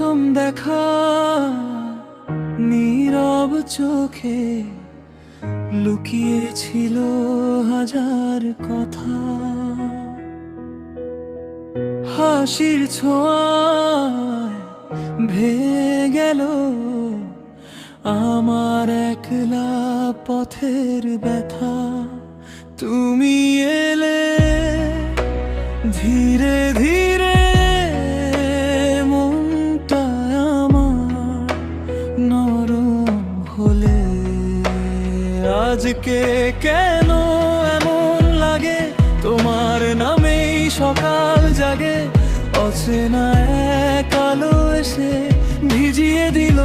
প্রথম দেখা নীরব চোখে লুকিয়েছিল হাজার কথা। হাসির ছোঁয়ায় ভেঙে গেল আমার একলা পথের ব্যথা। তুমি এলে ধীরে ধীরে, মনটা আমার নরম হলে। আজকে কেন এমন লাগে, তোমার নামেই সকাল জাগে। অচেনা এক আলো এসে ভিজিয়ে দিল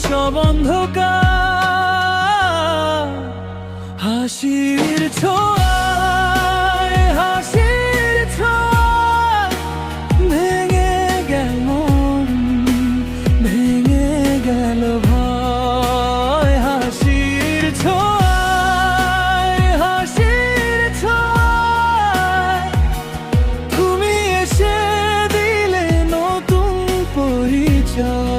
সব অন্ধকার। হাসির ছোঁয়ায়, হাসির ছোঁয়ায় ভেঙে গেল মন, ভেঙে গেল ভয়। হাসির ছোঁয়ায়, হাসির ছোঁয়ায় তুমি এসে দিলে নতুন পরিচয়।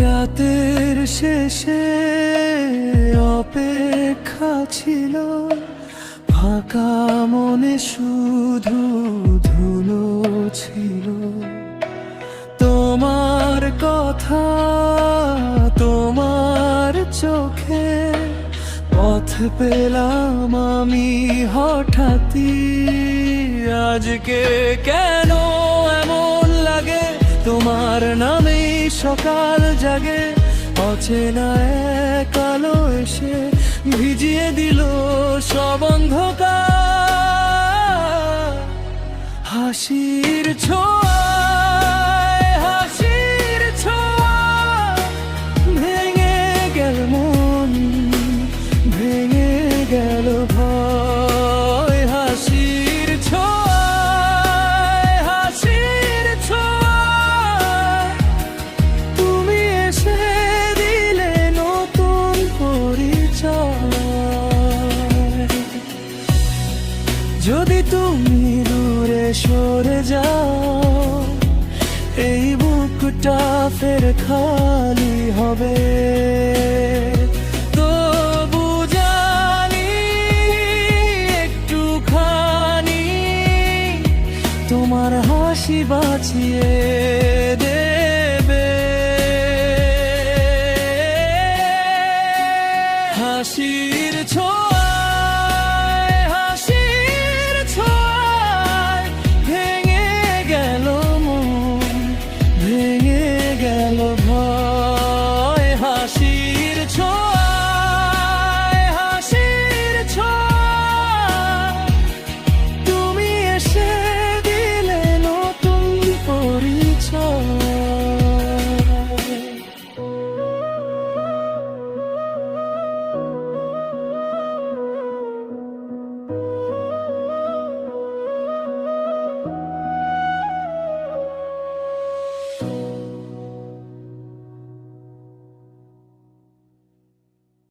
রাতের শেষে অপেক্ষা ছিল, ফাঁকা মনে শুধু ধুলো ছিল। তোমার কথা, তোমার চোখে পথ পেলাম আমি হঠাৎই। আজকে কেন এমন লাগে, তোমার নামেই সকাল জাগে। অচেনা এক আলো এসে ভিজিয়ে দিল সব অন্ধকার। হাসির ছোঁয়ায়, হাসির ছোঁয়ায় ভেঙে গেল মন, ভেঙে গেল ভয়। হাসির ছোঁয়ায়, হাসির ছোঁয়ায় তুমি এসে দিলে নতুন পরিচয়। যদি তুমি দূরে সরে যাও, এই বুকটা ফের খালি হবে। তবু জানি একটুখানি তোমার হাসি বাঁচিয়ে দেবে। হাসির ছোঁয়া